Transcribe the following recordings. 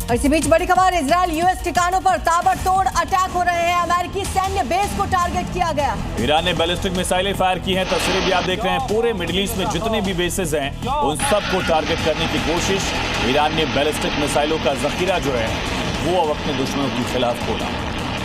और इसी बीच बड़ी खबर, इजराइल यूएस ठिकानों पर ताबड़तोड़ अटैक हो रहे हैं। अमेरिकी सैन्य बेस को टारगेट किया गया। ईरान ने बैलिस्टिक मिसाइलें फायर की हैं। तस्वीरें भी आप देख रहे हैं। पूरे मिडिल ईस्ट में जितने भी बेसेस हैं उन सबको टारगेट करने की कोशिश। ईरान ने बैलिस्टिक मिसाइलों का जखीरा जो है वो अब अपने दुश्मनों के खिलाफ खोला।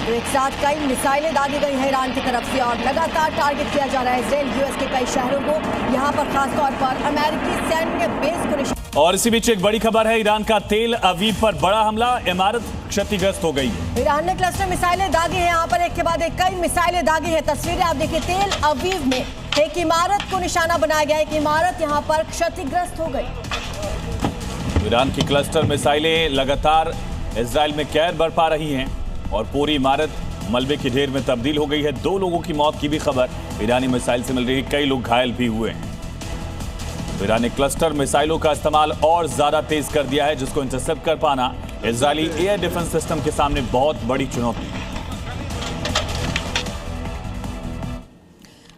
तो एक साथ कई मिसाइलें दागी गई हैं ईरान की तरफ से और लगातार टारगेट किया जा रहा है इजराइल यूएस के कई शहरों को। यहाँ पर खासतौर पर अमेरिकी सैन्य बेस को निशाना। और इसी बीच एक बड़ी खबर है, ईरान का तेल अवीव पर बड़ा हमला, इमारत क्षतिग्रस्त हो गई। ईरान ने क्लस्टर मिसाइलें दागी हैं। यहाँ पर एक के बाद एक कई मिसाइलें दागी है। तस्वीरें आप देखिए, तेल अवीव में एक इमारत को निशाना बनाया गया। एक इमारत यहाँ पर क्षतिग्रस्त हो गई। ईरान की क्लस्टर मिसाइलें लगातार इजराइल में कहर बरपा रही हैं और पूरी इमारत मलबे के ढेर में तब्दील हो गई है। 2 लोगों की मौत की भी खबर ईरानी मिसाइल से मिल रही है। कई लोग घायल भी हुए हैं। ईरान ने क्लस्टर मिसाइलों का इस्तेमाल और ज्यादा तेज कर दिया है, जिसको इंटरसेप्ट कर पाना इजरायली एयर डिफेंस सिस्टम के सामने बहुत बड़ी चुनौती है।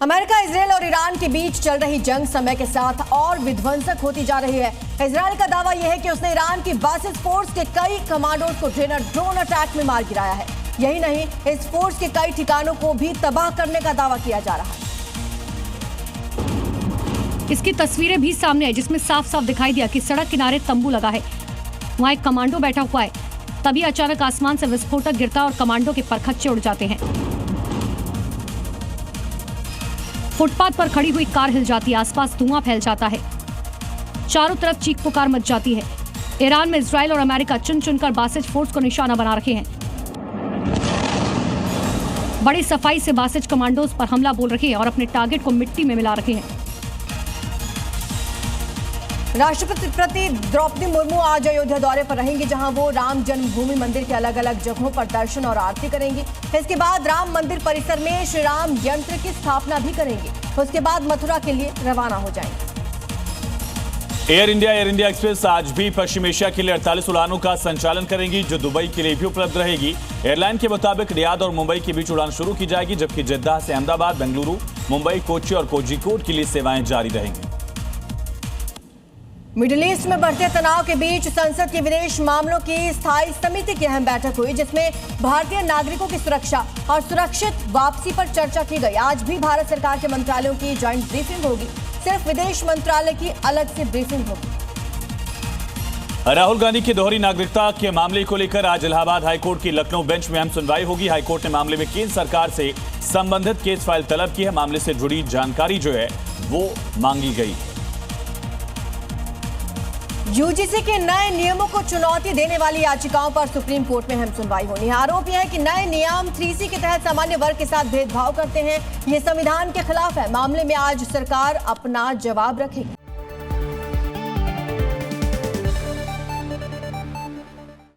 अमेरिका, इजराइल और ईरान के बीच चल रही जंग समय के साथ और विध्वंसक होती जा रही है। इजराइल का दावा यह है कि उसने ईरान की बासिस फोर्स के कई कमांडोज को ड्रोन अटैक में मार गिराया है। यही नहीं, इस फोर्स के कई ठिकानों को भी तबाह करने का दावा किया जा रहा है। इसकी तस्वीरें भी सामने है, जिसमें साफ साफ दिखाई दिया कि सड़क किनारे तंबू लगा है, वहां एक कमांडो बैठा हुआ है। तभी अचानक आसमान से विस्फोटक गिरता और कमांडो के परखच्चे उड़ जाते हैं। फुटपाथ पर खड़ी हुई कार हिल जाती है, आसपास धुआं फैल जाता है, चारों तरफ चीख पुकार मच जाती है। ईरान में इजराइल और अमेरिका चुन चुनकर बासिज फोर्स को निशाना बना रखे हैं। बड़ी सफाई से बासिज कमांडोज पर हमला बोल रहे हैं और अपने टारगेट को मिट्टी में मिला रखे हैं। राष्ट्रपति द्रौपदी मुर्मू आज अयोध्या दौरे पर रहेंगी, जहां वो राम जन्मभूमि मंदिर के अलग अलग जगहों पर दर्शन और आरती करेंगी। इसके बाद राम मंदिर परिसर में श्री राम यंत्र की स्थापना भी करेंगी। उसके बाद मथुरा के लिए रवाना हो जाएंगे। एयर इंडिया एक्सप्रेस आज भी पश्चिम एशिया के लिए 48 उड़ानों का संचालन करेंगी, जो दुबई के लिए भी उपलब्ध रहेगी। एयरलाइन के मुताबिक रियाद और मुंबई के बीच उड़ान शुरू की जाएगी, जबकि जेद्दाह से अहमदाबाद, बेंगलुरु, मुंबई, कोच्चि और कोझिकोड के लिए सेवाएं जारी रहेंगी। मिडिल ईस्ट में बढ़ते तनाव के बीच संसद की विदेश मामलों की स्थायी समिति की अहम बैठक हुई, जिसमें भारतीय नागरिकों की सुरक्षा और सुरक्षित वापसी पर चर्चा की गई। आज भी भारत सरकार के मंत्रालयों की ज्वाइंट ब्रीफिंग होगी, सिर्फ विदेश मंत्रालय की अलग से ब्रीफिंग होगी। राहुल गांधी की दोहरी नागरिकता के मामले को लेकर आज इलाहाबाद हाईकोर्ट की लखनऊ बेंच में अहम सुनवाई होगी। हाईकोर्ट ने मामले में केंद्र सरकार से संबंधित केस फाइल तलब की है। मामले से जुड़ी जानकारी जो है वो मांगी गई है। यूजीसी के नए नियमों को चुनौती देने वाली याचिकाओं पर सुप्रीम कोर्ट में अहम सुनवाई होनी है। आरोप यह है कि नए नियम 3C के तहत सामान्य वर्ग के साथ भेदभाव करते हैं। ये संविधान के खिलाफ है। मामले में आज सरकार अपना जवाब रखेगी।